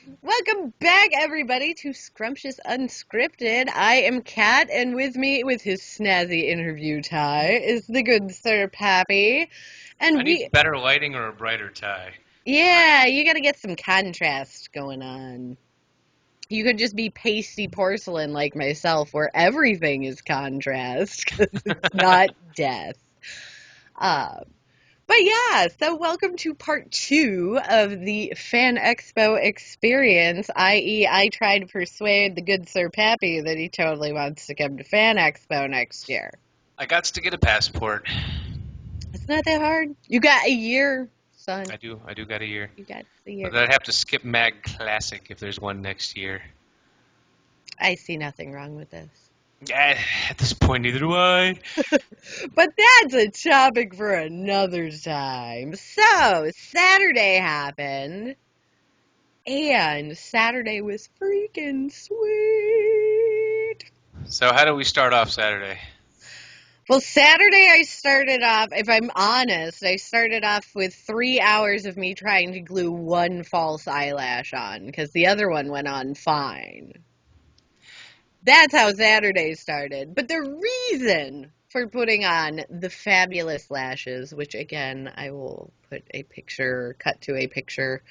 Welcome back, everybody, to Scrumptious Unscripted. I am Kat, and with me, with his snazzy interview tie, is the good Sir Pappy. I And need better lighting or a brighter tie. you gotta get some contrast going on. You could just be pasty porcelain like myself, where everything is contrast, because it's not death. Uh, But yeah, so welcome to part 2 of the FanExpo experience, i.e. I tried to persuade the good Sir Pappy that he totally wants to come to FanExpo next year. I got to get a passport. It's not that hard. You got a year, son. I do got a year. You got the year. But I'd have to skip Mag Classic if there's one next year. I see nothing wrong with this. Yeah, at this point, neither do I. But that's a topic for another time. So, Saturday happened, and Saturday was freaking sweet. So how do we start off Saturday? Well, Saturday I started off, if I'm honest, I started off with 3 hours of me trying to glue one false eyelash on, because the other one went on fine. That's how Saturday started. But the reason for putting on the fabulous lashes, which again, I will put a picture, cut to a picture,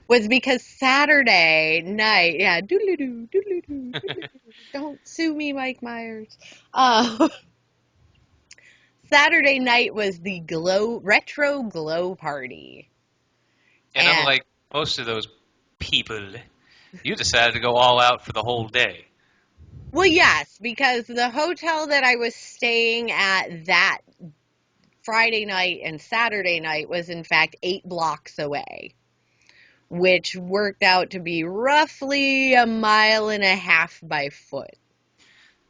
was because Saturday night, yeah, doodly-doo, doodly-doo, doodly-doo. Don't sue me, Mike Myers. Saturday night was the retro glow party. And And unlike most of those people, you decided to go all out for the whole day. well, yes, because the hotel that I was staying at that Friday night and Saturday night was in fact 8 blocks away, which worked out to be roughly a mile and a half by foot.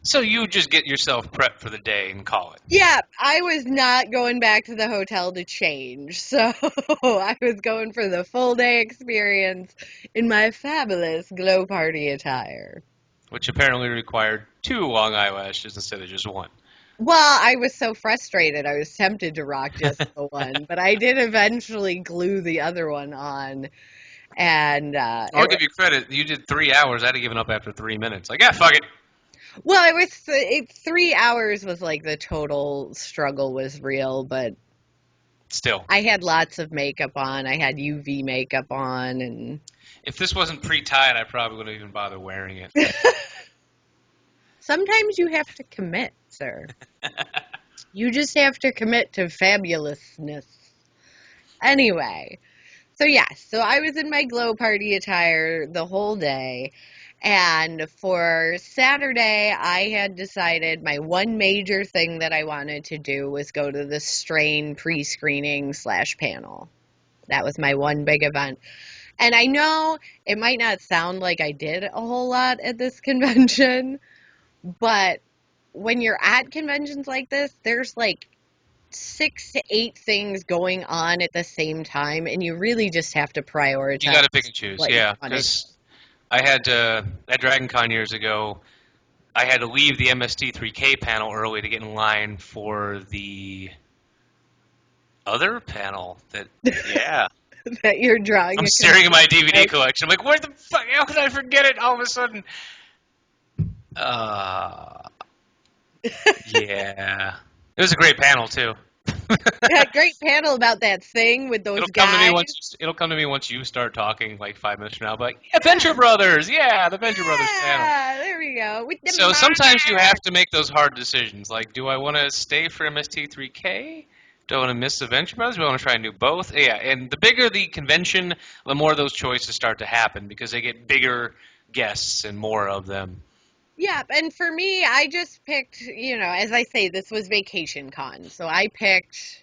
So you just get yourself prepped for the day and call it. Yeah, I was not going back to the hotel to change, so I was going for the full day experience in my fabulous glow party attire. Which apparently required 2 long eyelashes instead of just one. Well, I was so frustrated, I was tempted to rock just the one, but I did eventually glue the other one on, and I'll give you credit. You did 3 hours. I'd have given up after 3 minutes. Like, yeah, fuck it. well, it was 3 hours was like the total struggle was real, but Still. I had lots of makeup on. I had UV makeup on, and If this wasn't pre-tied, I probably wouldn't even bother wearing it. sometimes you have to commit, sir. You just have to commit to fabulousness. Anyway, so yes, so I was in my glow party attire the whole day. And for Saturday, I had decided my one major thing that I wanted to do was go to the Strain pre-screening / panel. That was my one big event. And I know it might not sound like I did a whole lot at this convention, but when you're at conventions like this, there's like 6 to 8 things going on at the same time, and you really just have to prioritize You got to pick and choose, what you yeah. want to do. Because I had at Dragon Con years ago, I had to leave the MST3K panel early to get in line for the other panel. Yeah. That you're drawing I'm a staring at my DVD comparison. collection. I'm like, where the fuck? How could I forget it all of a sudden? Uh, yeah. It was a great panel too. That great panel about that thing with those It'll come to me guys. once. It'll come to me once you start talking, like 5 minutes from now. But like, Venture Brothers, yeah, the Venture Brothers panel. Yeah, there we go. With the So sometimes you mark. have to make those hard decisions. Like, do I want to stay for MST3K? Do I want to miss the Venture Brothers? Do I want to try and do both? Yeah, and the bigger the convention, the more those choices start to happen because they get bigger guests and more of them. Yeah, and for me, I just picked, as I say, this was vacation con. So I picked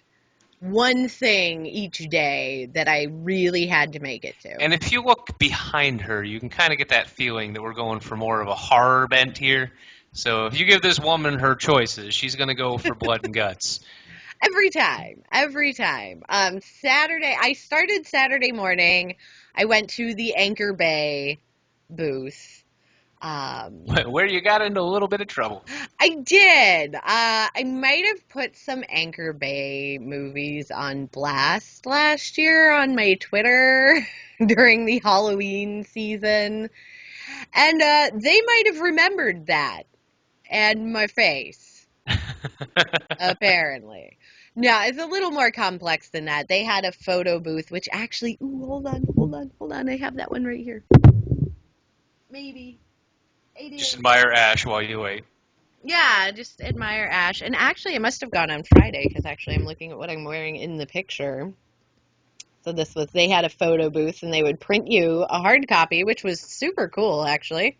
one thing each day that I really had to make it to. And if you look behind her, you can kind of get that feeling that we're going for more of a horror bent here. So if you give this woman her choices, she's going to go for blood and guts. Every time, every time. Saturday, I started Saturday morning. I went to the Anchor Bay booth. Where you got into a little bit of trouble. I did. I might have put some Anchor Bay movies on blast last year on my Twitter during the Halloween season. And they might have remembered that and my face, apparently. No, it's a little more complex than that. They had a photo booth, which actually, ooh, hold on. I have that one right here. Maybe. Just 88. admire Ash while you wait. Yeah, just admire Ash. And actually, it must have gone on Friday because actually I'm looking at what I'm wearing in the picture. So they had a photo booth and they would print you a hard copy, which was super cool actually,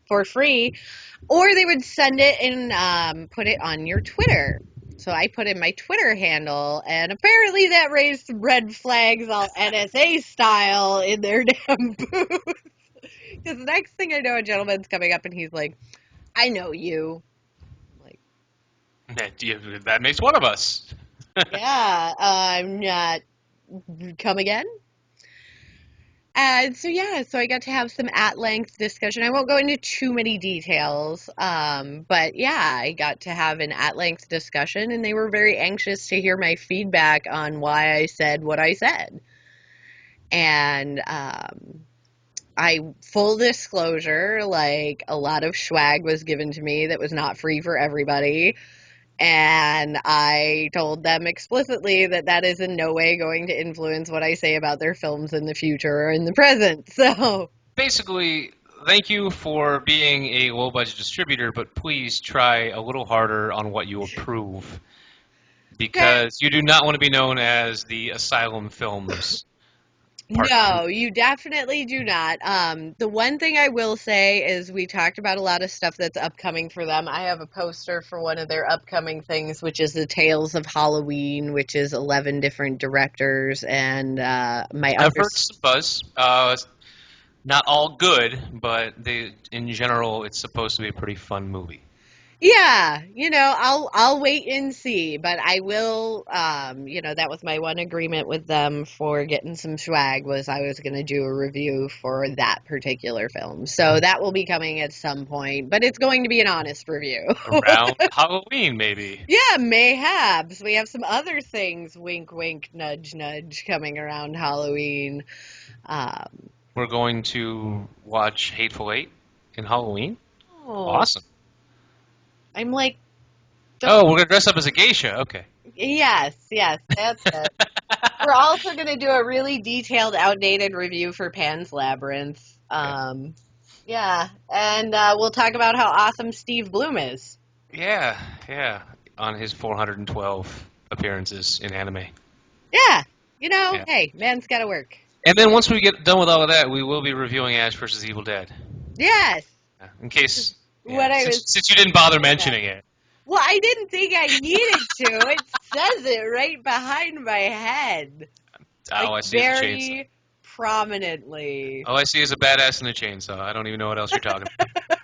for free. Or they would send it and put it on your Twitter. So I put in my Twitter handle, and apparently that raised some red flags all NSA style in their damn booth. Because the next thing I know, a gentleman's coming up and he's like, I know you. Like, That makes one of us. yeah, I'm not. Come again? And so, yeah, so I got to have some at-length discussion. I won't go into too many details, but yeah, I got to have an at-length discussion, and they were very anxious to hear my feedback on why I said what I said. And full disclosure, like, a lot of swag was given to me that was not free for everybody. And I told them explicitly that that is in no way going to influence what I say about their films in the future or in the present. So, Basically, thank you for being a low budget distributor, but please try a little harder on what you approve. yeah, Because you do not want to be known as the Asylum Films partner. no, you definitely do not. The one thing I will say is we talked about a lot of stuff that's upcoming for them. I have a poster for one of their upcoming things, which is the Tales of Halloween, which is 11 different directors and I've heard some buzz. Not all good, but in general, it's supposed to be a pretty fun movie. Yeah, I'll wait and see, but I will, that was my one agreement with them for getting some swag was I was going to do a review for that particular film. So that will be coming at some point, but it's going to be an honest review. Around Halloween, maybe. Yeah, mayhaps. We have some other things, wink, wink, nudge, nudge, coming around Halloween. Um, We're going to watch Hateful Eight in Halloween. oh, Awesome. I'm like, Oh, don't, we're gonna dress up as a geisha. Okay. yes, that's it. We're also going to do a really detailed, outdated review for Pan's Labyrinth. Okay. Yeah, and we'll talk about how awesome Steve Bloom is. Yeah, yeah. On his 412 appearances in anime. Yeah, Yeah. hey, man's got to work. And then once we get done with all of that, we will be reviewing Ash versus Evil Dead. Yes, Yeah. In case, what yeah, I was. since you didn't bother Yeah. mentioning it. Well, I didn't think I needed to. It says it right behind my head, like All I see is a chainsaw. very prominently. All I see is a badass and a chainsaw. I don't even know what else you're talking about.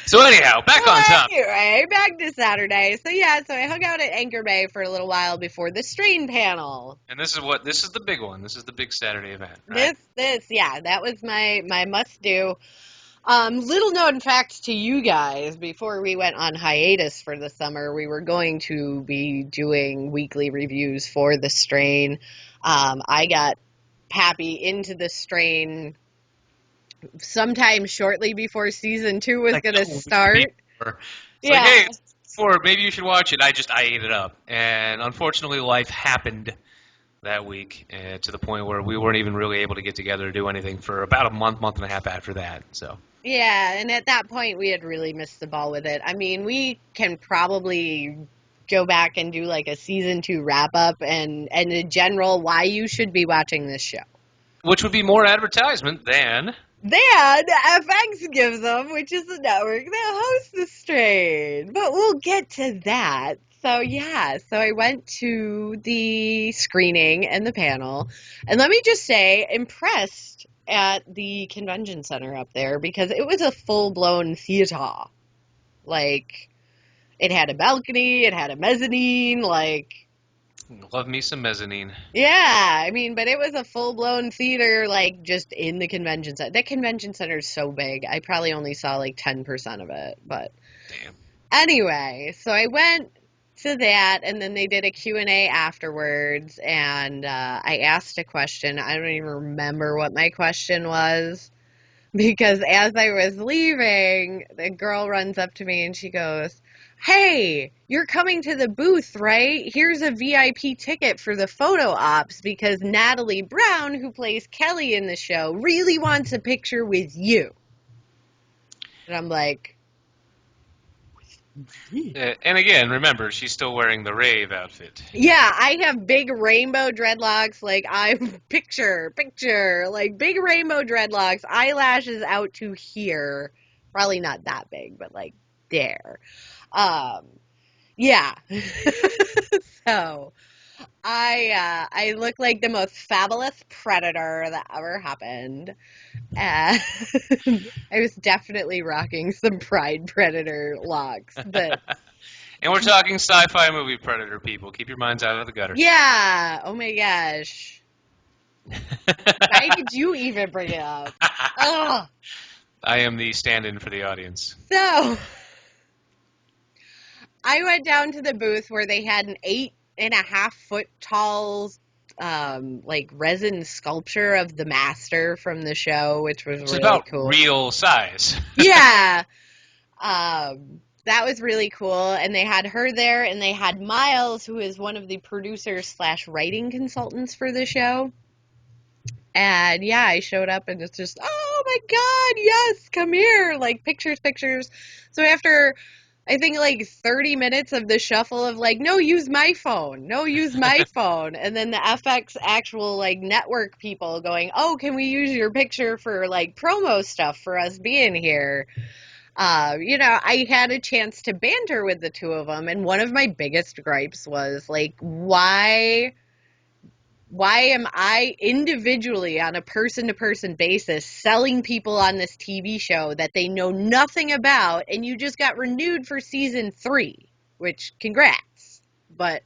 So anyhow, back on Well, top. anyway, back to Saturday. So yeah, so I hung out at Anchor Bay for a little while before the Strain panel. And this is the big one. This is the big Saturday event, right? Yeah, that was my must do. Little known fact to you guys, before we went on hiatus for the summer, we were going to be doing weekly reviews for the Strain. I got Pappy into the Strain sometime shortly before season 2 was Like going to a week start. before. It's like, Yeah. hey, it's before, maybe you should watch it. I ate it up, and unfortunately, life happened that week to the point where we weren't even really able to get together to do anything for about a month and a half after that. So Yeah, and at that point we had really missed the ball with it. I mean, we can probably go back and do like a season 2 wrap up and a general why you should be watching this show. which would be more advertisement than Then FX gives them, which is the network that hosts the Strain. But we'll get to that. So yeah, so I went to the screening and the panel, and let me just say, impressed at the convention center up there because it was a full-blown theater. Like, it had a balcony, it had a mezzanine, like, Love me some mezzanine. Yeah, I mean, but it was a full-blown theater, like, just in the convention center. That convention center is so big. I probably only saw, like, 10% of it. But Damn. anyway, so I went to that, and then they did a Q&A afterwards, and I asked a question. I don't even remember what my question was, because as I was leaving, the girl runs up to me and she goes, "Hey, you're coming to the booth, right? Here's a VIP ticket for the photo ops because Natalie Brown, who plays Kelly in the show, really wants a picture with you." And I'm like, And again, remember, she's still wearing the rave outfit. yeah, I have big rainbow dreadlocks. Like, I'm picture, like big rainbow dreadlocks, eyelashes out to here. Probably not that big, but like there. Um, yeah. So I look like the most fabulous predator that ever happened. And I was definitely rocking some Pride Predator locks, but And we're talking sci-fi movie Predator, people. Keep your minds out of the gutter. yeah. Oh my gosh. Why did you even bring it up? Oh, I am the stand-in for the audience. so I went down to the booth where they had an 8.5 foot tall, like resin sculpture of the master from the show, which was Which is really about cool. real size. Yeah, that was really cool. And they had her there, and they had Miles, who is one of the producers slash writing consultants for the show. And yeah, I showed up and it's just, oh my God, yes, come here. Like pictures, pictures. So after, I think like 30 minutes of the shuffle of like, no, use my phone. No, use my phone. And then the FX actual like network people going, oh, can we use your picture for like promo stuff for us being here? I had a chance to banter with the two of them. And one of my biggest gripes was like, why am I individually on a person-to-person basis selling people on this TV show that they know nothing about, and you just got renewed for season 3, which congrats. But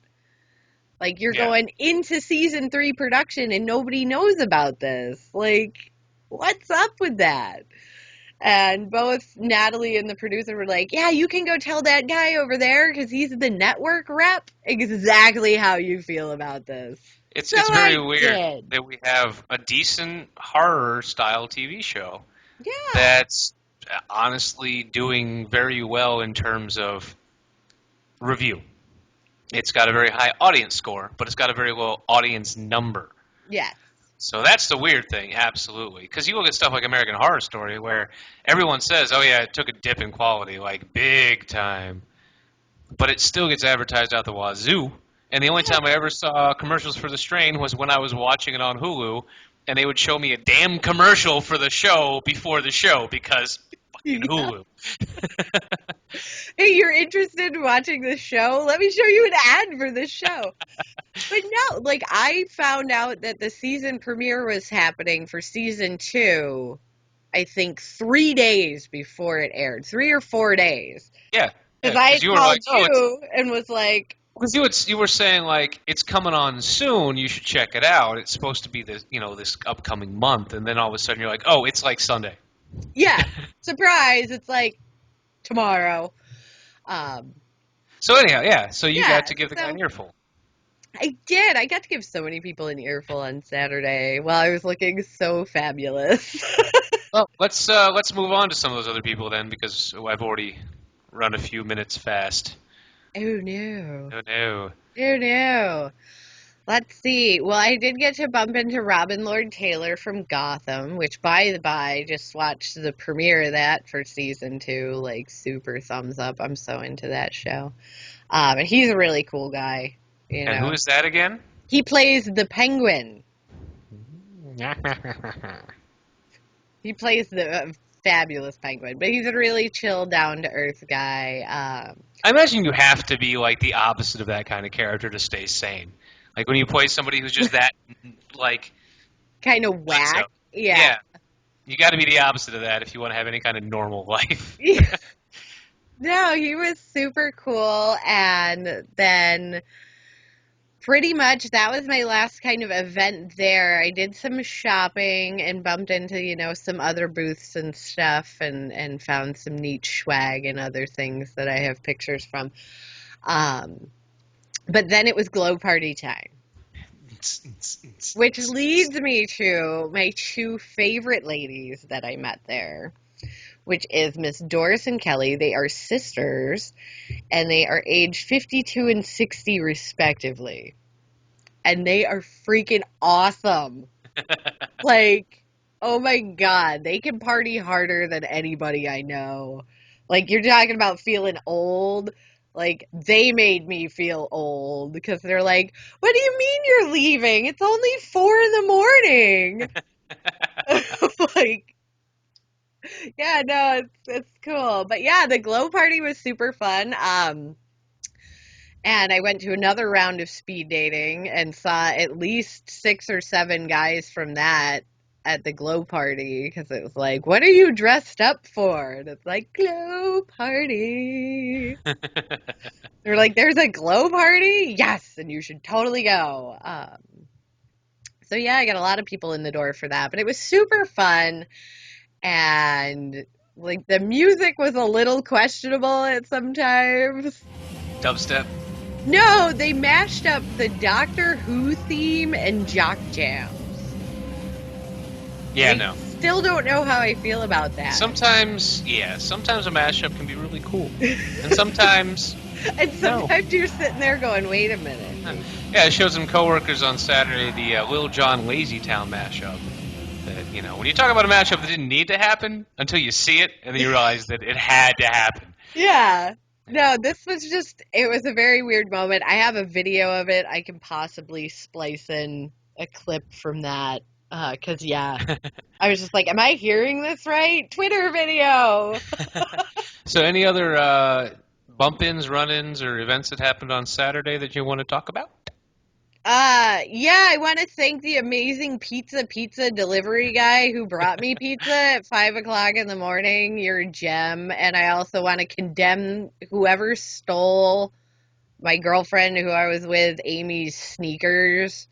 like you're Yeah. going into season 3 production and nobody knows about this. Like, what's up with that? And both Natalie and the producer were like, yeah, you can go tell that guy over there because he's the network rep exactly how you feel about this. So It's I very weird did. that we have a decent horror style TV show Yeah. that's honestly doing very well in terms of review. It's got a very high audience score, but it's got a very low audience number. Yes. So that's the weird thing, absolutely. Because you look at stuff like American Horror Story, where everyone says, "Oh yeah, it took a dip in quality, like big time," but it still gets advertised out the wazoo. And the only time I ever saw commercials for The Strain was when I was watching it on Hulu, and they would show me a damn commercial for the show before the show because fucking Yeah. Hulu. Hey, you're interested in watching this show? Let me show you an ad for this show. But no, like I found out that the season premiere was happening for season 2, I think 3 days before it aired. 3 or 4 days. Yeah, yeah. Because I Because had you were like, called "Oh, it's." you and was like, Because you were saying like it's coming on soon, you should check it out. It's supposed to be this upcoming month, and then all of a sudden you're like, oh, it's like Sunday. yeah, surprise, it's like tomorrow. Um, So anyhow, yeah. So you yeah, got to give the guy so an earful. I did. I got to give so many people an earful on Saturday while I was looking so fabulous. Well, let's move on to some of those other people then, because I've already run a few minutes fast. Oh no. Oh no. Oh no. Let's see. Well, I did get to bump into Robin Lord Taylor from Gotham, which, by the by, just watched the premiere of that for season 2. Like, super thumbs up. I'm so into that show. And he's a really cool guy. You And who know, is that again? he plays the Penguin. He plays the fabulous Penguin, but he's a really chill, down to earth guy. I imagine you have to be like the opposite of that kind of character to stay sane. Like when you play somebody who's just that like Kind of whack. nutso. Yeah. Yeah, you got to be the opposite of that if you want to have any kind of normal life. No, he was super cool. And then pretty much that was my last kind of event there. I did some shopping and bumped into, some other booths and stuff and found some neat swag and other things that I have pictures from. Um, but then it was glow party time, which leads me to my two favorite ladies that I met there, which is Miss Doris and Kelly. They are sisters, and they are aged 52 and 60 respectively. And they are freaking awesome. Like, oh my God, they can party harder than anybody I know. Like, you're talking about feeling old. Like, they made me feel old because they're like, what do you mean you're leaving? It's only 4 in the morning. Like, yeah, no, it's cool. But yeah, the glow party was super fun. And I went to another round of speed dating and saw at least 6 or 7 guys from that at the glow party because it was like, what are you dressed up for? And it's like, glow party. They're like, there's a glow party? Yes, and you should totally go. So yeah, I got a lot of people in the door for that, but it was super fun. And like the music was a little questionable at sometimes. Dubstep. No, they mashed up the Doctor Who theme and jock jams. Yeah, I no. still don't know how I feel about that. Sometimes a mashup can be really cool. And sometimes And sometimes you're sitting there going, wait a minute. Yeah, I showed some coworkers on Saturday the Lil Jon Lazy Town mashup. That, when you talk about a mashup that didn't need to happen until you see it, and then you realize that it had to happen. Yeah. No, this was it was a very weird moment. I have a video of it. I can possibly splice in a clip from that. Because, yeah, I was just like, am I hearing this right? Twitter video. So any other bump-ins, run-ins, or events that happened on Saturday that you want to talk about? Yeah, I want to thank the amazing pizza delivery guy who brought me pizza at 5 o'clock in the morning. You're a gem. And I also want to condemn whoever stole my girlfriend who I was with, Amy's sneakers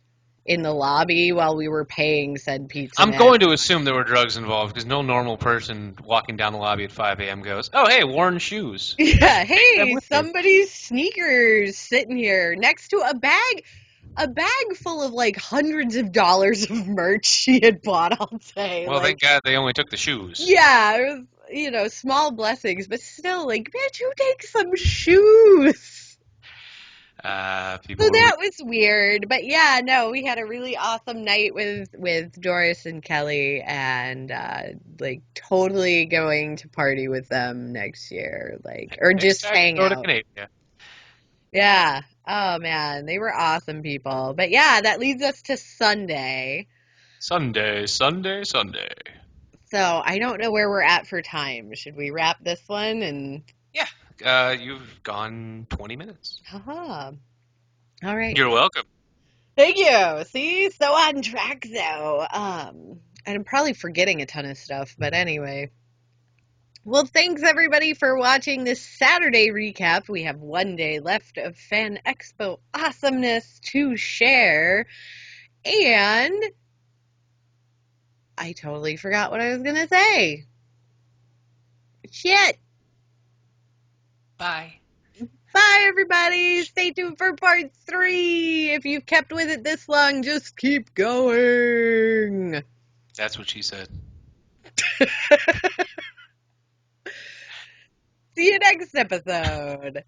in the lobby while we were paying said pizza I'm man. going to assume there were drugs involved because no normal person walking down the lobby at 5 a.m. goes, "Oh, hey, worn shoes." Yeah, Take them hey, with you. somebody's sneakers sitting here next to a bag full of like hundreds of dollars of merch she had bought all day. Well, Like, thank God they only took the shoes. yeah, it was, small blessings, but still, like, bitch, who takes some shoes? People So were. that was weird, but yeah, no, we had a really awesome night with Doris and Kelly, and like totally going to party with them next year, like, or Next just time, hang go to out. Canada. Yeah. Oh man, they were awesome people. But yeah, that leads us to Sunday. Sunday, Sunday, Sunday. So I don't know where we're at for time. Should we wrap this one and? Yeah, you've gone 20 minutes. Haha. All right. You're welcome. Thank you. See, so on track though. And I'm probably forgetting a ton of stuff, but anyway. Well, thanks everybody for watching this Saturday recap. We have one day left of FanExpo awesomeness to share. And I totally forgot what I was going to say. Shit. Bye. Bye, everybody. Stay tuned for part 3. If you've kept with it this long, just keep going. That's what she said. See you next episode.